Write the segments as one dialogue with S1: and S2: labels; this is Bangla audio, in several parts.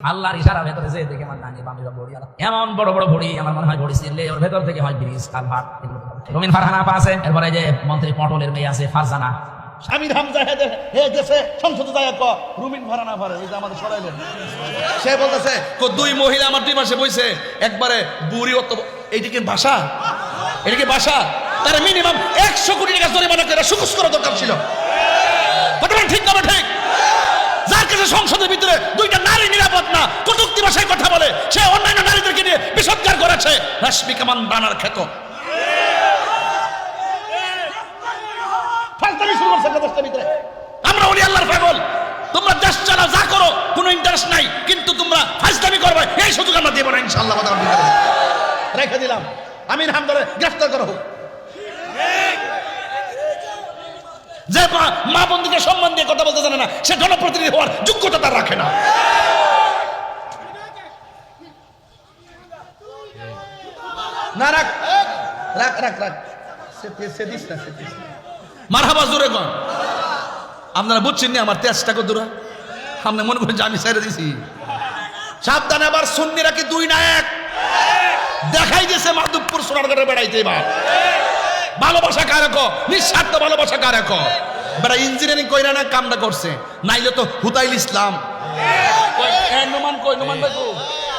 S1: আল্লাহর ইশারা ভেতরে যে দেখে আমার ডানে বামে বড়ি এমন বড় বড় ভড়ি আমার মনে হয় ভড়ি ছিলে ওর ভেতর থেকে হয় ব্রিজ কালভার্ট রুমিন ফারহানা আছে এরপরে যে মন্ত্রী পটলের মেয়ে আছে ফারজানা
S2: আমির হামজা হে গেছে সংসদ যায় ক রুমিন ফারহানা পারে এই যে আমাদের সরাইলেন সে বলতেছে দুই মহিলা আমার দুই পাশে বইছে একবারে বুড়ি অত এইটা কি ভাষা এটা কি ভাষা তার মিনিমাম 100 কোটি টাকা জরিমানা করে সুকুস করা দরকার ছিল বর্তমান ঠিক না ঠিক যার কাছে সংসদের ভিতরে দুইটা নারী নিরাপদ না কটূক্তি ভাষায় কথা বলে সে অন্যান্য নারীদেরকে নিয়ে বিষোদ্গার করেছে রাশমি কামান বানার ক্ষেত ফালতামি শুরু করছে দেশের ভিতরে আমরা ওলি আল্লাহর পাগল তোমরা দেশ চালাও যা করো কোনো ইন্টারেস্ট নাই কিন্তু তোমরা ফাজলামি করবে এই সুযোগ আমরা দেব না ইনশাআল্লাহ রেখে দিলাম আমির হামদারে গ্রেফতার করা হোক যে মা বন্ধুকে সম্মান দিয়ে কথা বলতে জানে না সে জনপ্রতিনিধি হওয়ার যোগ্যতা তার রাখে না না রাখ রাখ রাখ রাখ সে দিস না মারহাবা জোরে কোন আপনারা বুঝছেন না আমার তেজটা কদুরা আপনি মনে করেন যে আমি ছেড়ে দিছি সাবধানে আবার সুন্নিরা কি দুই না এক দেখাই দিয়েছে মাধবপুর সোনারগড়ে বেড়াইতে এবার ভালোবাসা কারে কো নিঃস্বার্থ ভালোবাসা কারে কো বেটা ইঞ্জিনিয়ারিং কইরা না কামটা করছে নাইলে তো হুতাইল ইসলাম কই নুমান কই নুমান ভাই কো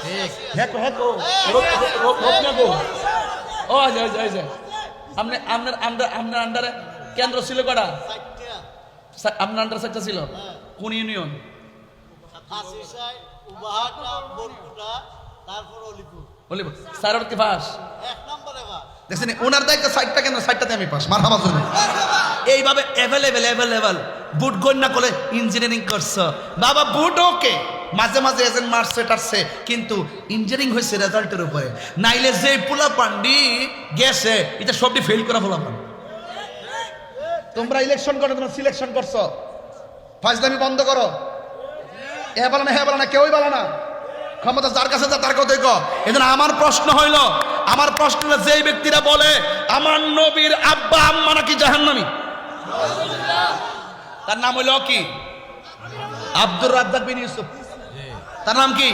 S2: ঠিক হেকো হেকো রোপনা কো ও আয় আয় আয় আপনি আপনার আন্ডারে কেন্দ্র ছিল কটা আপনার আন্ডার সেক্টর ছিল কোন ইউনিয়ন
S3: হাসিসাই উবাহাটা বরকুটা তারপর অলিপুর
S2: অলিপুর স্যার কি পাস
S3: এক নম্বরে বা
S2: দেখছেন ওনার দায়িত্ব সাইডটা কেন সাইডটাতে আমি পাস মারহাবা জোরে এইভাবে অ্যাভেলেবল বুট গন্যা করে ইঞ্জিনিয়ারিং করছো বাবা বুট ওকে মাঝে মাঝে এজেন্ট মারছে টারছে কিন্তু ইঞ্জিনিয়ারিং হয়েছে রেজাল্টের উপরে নাইলে যে পোলা পান্ডি গেছে এটা সবটি ফেল করা পোলা পান্ডি তোমরা ইলেকশন করো তোমরা সিলেকশন করছো ফাজলামি বন্ধ করো এ বলো না কেউই বলো না ক্ষমতা যার কাছে যা তার কথাই কো এজন্য আমার প্রশ্ন হইল আমার প্রশ্ন যেই ব্যক্তিরা বলে আমার নবীর আব্বা আম্মা নাকি জাহান্নামী তার নাম হইল কি আব্দুর রাজ্জাক বিন ইউসুফ তার নাম কি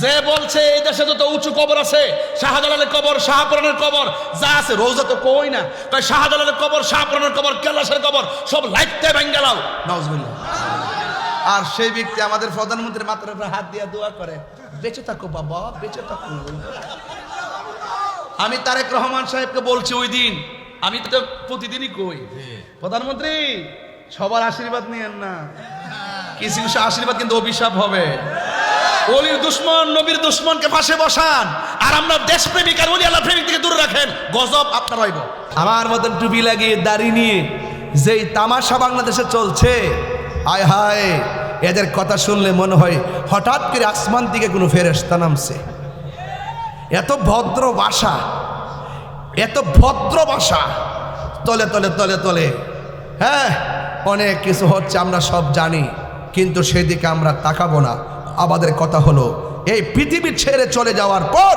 S2: যে বলছে এই দেশে যত উঁচু কবর আছে শাহজালালের কবর শাহপুরানের কবর যা আছে রোজা তো কই না তাই শাহজালালের কবর শাহপুরানের কবর কেলাসের কবর সব লাইটতে ভেঙে গেলাও নাউজুবিল্লাহ আর সেই ব্যক্তি আমাদের প্রধানমন্ত্রীর মাথার উপরে হাত দিয়ে দোয়া করে বেঁচে থাকো বাবা বেঁচে থাকো আমি তারেক রহমান সাহেবকে বলছি ওই দিন আমি তো প্রতিদিনই কই প্রধানমন্ত্রী সবার আশীর্বাদ নিয়েন না কিছু কিছু আশীর্বাদ কিন্তু অভিশাপ হবে ওলির দুশ্মন নবীর দুশ্মনকে পাশে বসান আর আমরা দেশপ্রেমিক আর ওলি আল্লাহ প্রেমিক থেকে দূরে রাখেন গজব আপনার হইব আমার মতন টুপি লাগিয়ে দাড়ি নিয়ে যেই তামাশা বাংলাদেশে চলছে হায় হায় এদের কথা শুনলে মনে হয় হঠাৎ করে আসমান থেকে কোনো ফেরেশতা নামছে এত ভদ্র ভাষা তলে তলে তলে তলে হ্যাঁ অনেক কিছু হচ্ছে আমরা সব জানি কিন্তু সেদিকে আমরা তাকাবো না আমাদের কথা হলো এই পৃথিবী ছেড়ে চলে যাওয়ার পর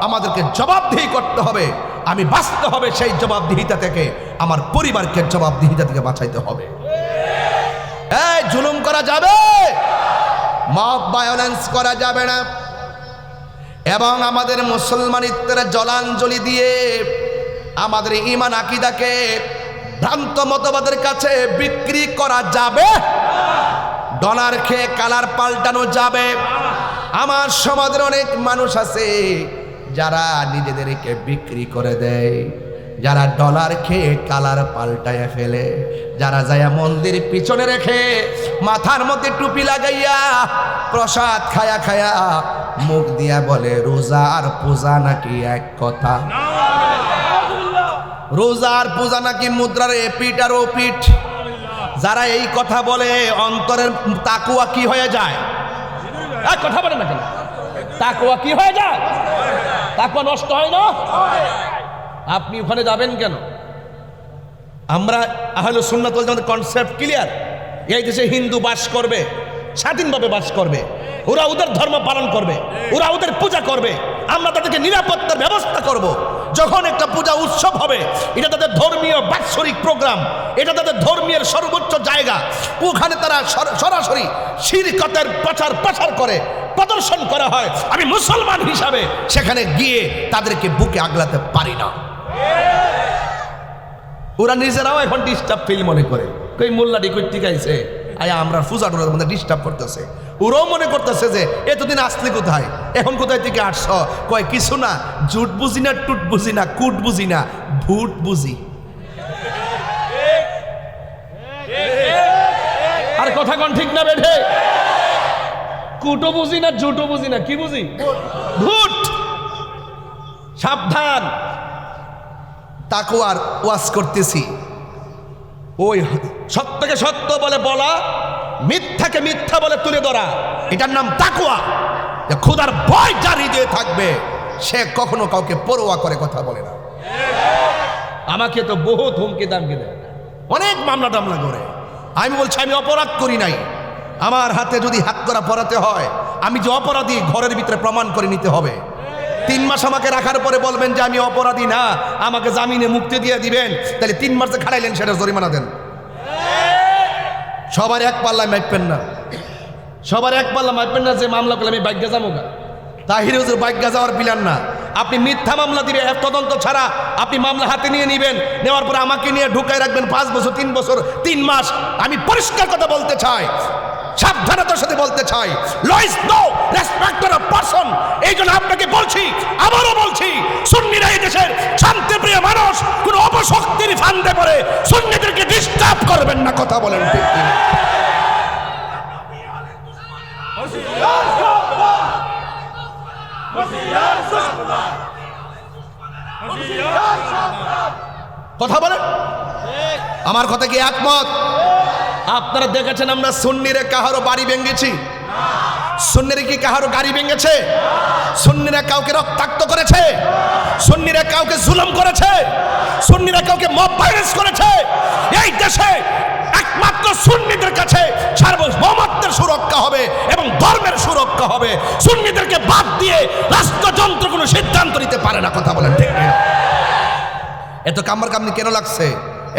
S2: আমাদেরকে জবাবদিহি করতে হবে আমি বাঁচতে হবে সেই জবাবদিহিতা থেকে আমার পরিবারকে জবাবদিহিতা থেকে বাঁচাইতে হবে এই জুলুম করা যাবে মব ভায়োলেন্স করা যাবে না এবং আমাদের মুসলমানিত্বের জলাঞ্জলি দিয়ে আমাদের ঈমান আকীদাকে ভ্রান্ত মতবাদের কাছে বিক্রি করা যাবে ডলার খেয়ে কালার পাল্টানো যাবে আমার সমাজের অনেক মানুষ আছে যারা নিজেদেরকে বিক্রি করে দেয় যারা ডলার খেয়ে কালার পাল্টায় ফেলে যারা যায় মন্দির পিছনে রেখে মাথার মধ্যে টুপি লাগাইয়া প্রসাদ খায়া খায়া মুখ দিয়া বলে রোজা আর পূজা নাকি এক কথা রোজা আর পূজা নাকি মুদ্রার এপিঠ আর ওপিঠ যারা এই কথা বলে অন্তরের তাকুয়া কি হয়ে যায় কথা বলে না কেন তাকুয়া কি হয়ে যায় তাকুয়া নষ্ট হয় না আপনি ওখানে যাবেন কেন আমরা আহলে সুন্নাত ওয়াল জামাতের কনসেপ্ট ক্লিয়ার এই দেশে হিন্দু বাস করবে স্বাধীনভাবে বাস করবে ওরা ওদের ধর্ম পালন করবে ওরা ওদের পূজা করবে আমরা তাদেরকে নিরাপত্তার ব্যবস্থা করব। যখন একটা পূজা উৎসব হবে, এটা তাদের ধর্মীয় বাৎসরিক প্রোগ্রাম, এটা তাদের ধর্মীয় সর্বোচ্চ জায়গা, ওখানে তারা সরাসরি শিরকতের প্রচার করে, প্রদর্শন করা হয়। আমি মুসলমান হিসাবে সেখানে গিয়ে তাদেরকে বুকে আগলাতে পারি না। ওরা নিজেরাও এখন ডিস্টার্ব ফিল মনে করে, কই মোল্লাডি কই টিকাইছে আয়া আমরা পূজা টোজার মধ্যে ডিস্টার্ব করতেছে। ওরাও মনে করতেছে যে এতদিন আসলে কোথায়, এখন কোথায় থেকে আসছ? কয় কিছু না, জুট বুঝি না, টুট বুঝি না, কুট বুঝি না, ভুট বুঝি। আর কথা কোন ঠিক না বেঠে? কুটো বুঝি না, জুটো বুঝি না, কি বুঝি? ভুট। সাবধান। তাকওয়ার ওয়াজ করতেছি, ওই সত্যকে সত্য বলে বলা, মিথ্যাকে মিথ্যা বলে তুলে ধরা, এটার নাম তাকওয়া। খোদার ভয় যার হৃদয়ে থাকবে সে কখনো কাউকে পরোয়া করে কথা বলে না। আমাকে তো বহুত হুমকি দামকি দেয়, অনেক মামলা টামলা করে। আমি বলছি আমি অপরাধ করি নাই। আমার হাতে যদি হাত করা পড়াতে হয়, আমি যে অপরাধী ঘরের ভিতরে প্রমাণ করে নিতে হবে। 3 মাস আমাকে রাখার পরে বলবেন যে আমি অপরাধী না, আমাকে জামিনে মুক্তি দিয়ে দিবেন, তাহলে 3 মাসে খাড়াইলেন সেটা জরিমানা দেন। সবার এক পাল্লায় মাপবেন না, সবার এক পাল্লা মাপবেন না যে মামলা করলে আমি বাইজ্ঞা যাবো না। তাহির হুজুর বাইজ্ঞা যাওয়ার প্ল্যান না। আপনি মিথ্যা মামলা দিবে, তদন্ত ছাড়া আপনি মামলা হাতে নিয়ে নেবেন, নেওয়ার পরে আমাকে নিয়ে ঢুকাই রাখবেন 5 বছর, 3 বছর, 3 মাস। আমি পরিষ্কার কথা বলতে চাই, সাবধানতার সাথে বলতে চাই, law is no respect of person. এই জন্য আপনাকে বলছি, আবারও বলছি, সুন্নিরা এই দেশের শান্তিপ্রিয় মানুষ, কোন অপশক্তির ফান্দে পড়ে সুন্নিদেরকে ডিস্টার্ব করবেন না। কথা বলেন ঠিক কিনা? কথা বলেন, আমার কথা কি একমত? আপনারা দেখেছেন আমরা সুন্নিরে কাহারো বাড়ি ভেঙেছি? সুন্নিরে কি কাহারো গাড়ি ভেঙেছে? সুন্নিরা কাউকে রক্তাক্ত করেছে? সুন্নিরা কাউকে জুলুম করেছে? সুন্নিরা কাউকে মব ভাইরাস করেছে? এই দেশে একমাত্র সুন্নিদের কাছে সার্বভৌমত্বের সুরক্ষা হবে এবং ধর্মের সুরক্ষা হবে। সুন্নিদেরকে বাদ দিয়ে রাষ্ট্রযন্ত্র কোনো সিদ্ধান্ত নিতে পারে না। কথা বলেন ঠিক না? এত কামড় কামড়ি কেন লাগছে?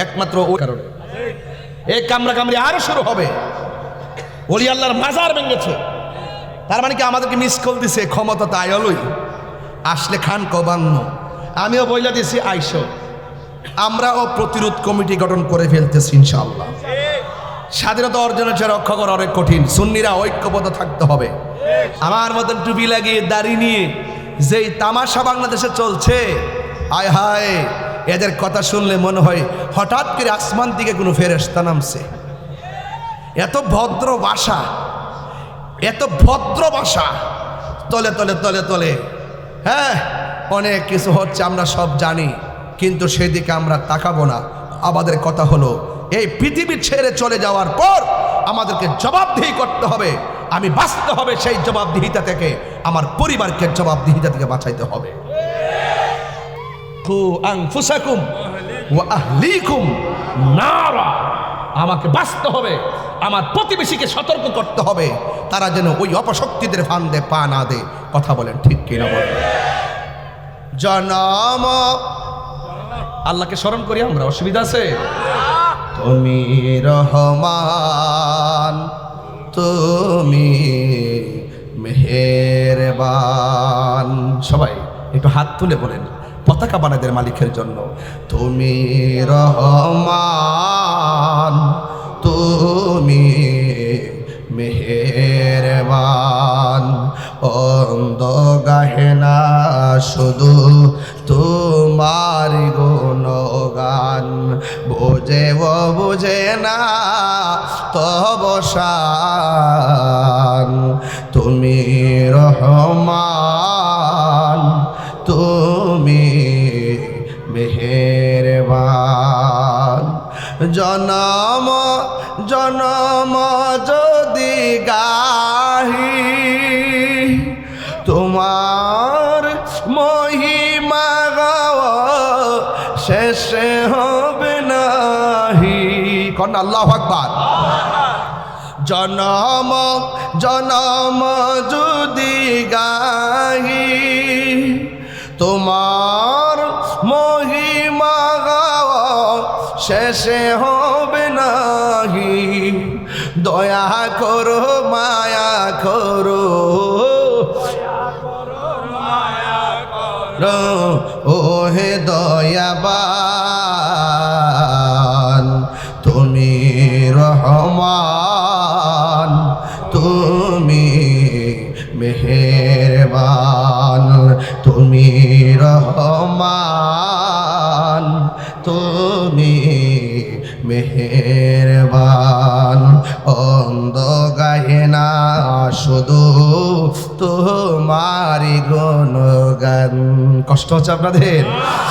S2: একমাত্র ওই কারণে। এই কামড়া কামড়ি আরো শুরু হবে। ওলি আল্লাহর মাজার ভেঙেছে, তার মানে কি আমাদেরকে মিস কল দিছে? ক্ষমতা তাই অলই আসলে খান কবান্ন। আমিও বইলা দিছি আইসো, আমরাও প্রতিরোধ কমিটি গঠন করে ফেলতেছি ইনশাআল্লাহ। স্বাধীনতা অর্জনের চেয়ে রক্ষা করা অনেক কঠিন। সুন্নিরা ঐক্যবদ্ধ থাকতে হবে। আমার মতন টুপি লাগিয়ে দাড়ি নিয়ে যেই তামাশা বাংলাদেশে চলছে, হায় হায়, এদের কথা শুনলে মনে হয় হঠাৎ করে আসমান থেকে কোনো ফেরেশতা নামছে। এত ভদ্র ভাষা, এত ভদ্র ভাষা, তলে তলে তলে তলে হ্যাঁ অনেক কিছু হচ্ছে, আমরা সব জানি, কিন্তু সেদিকে আমরা তাকাবো না। আমাদের কথা হলো এই পৃথিবী ছেড়ে চলে যাওয়ার পর আমাদেরকে জবাবদিহি করতে হবে। আমি বাঁচতে হবে সেই জবাবদিহিতা থেকে, আমার পরিবারকে জবাবদিহিতা থেকে বাঁচাইতে হবে। আনফুসাকুম ওয়া আহলিকুম নারা, আমাকে বাঁচতে হবে, আমার প্রতিবেশীকে সতর্ক করতে হবে, তারা যেন ওই অপশক্তিদের ফান্দে পা না দেয়। কথা বলেন ঠিক কিনা বলেন? জনম আল্লাহকে স্মরণ করি আমরা, অসুবিধা আছে? তুমি রহমান, তুমি মেহেরবান। সবাই একটু হাত তুলে বলেন পতাকা বানাদের মালিকের জন্য, তুমি রহমান, তুমি মেহেরবান। অন্ধ গাহে না শুধু তোমার গুণগান, বোঝে ও বোঝে না তব শান। তুমি রহমান, তুমি মেহেরবান। জনম জনম যদি গাহি তোমার মহিমা গাওয়া শেষে হবে নাহি। কন্যা আল্লাহু আকবার। জনম জনম যদি গাহি তোমার মহিমা গাওয়া শেষে হবে নাহি, দয়া করো মায়া করো ও হে দয়াবান, তুমি রহমান, তুমি মেহেরবান, তুমি রহমান, তুমি মেহেরবান। অন্ধ গায়ে না শুধু তোমারি গুণগান। কষ্ট হচ্ছে আপনাদের?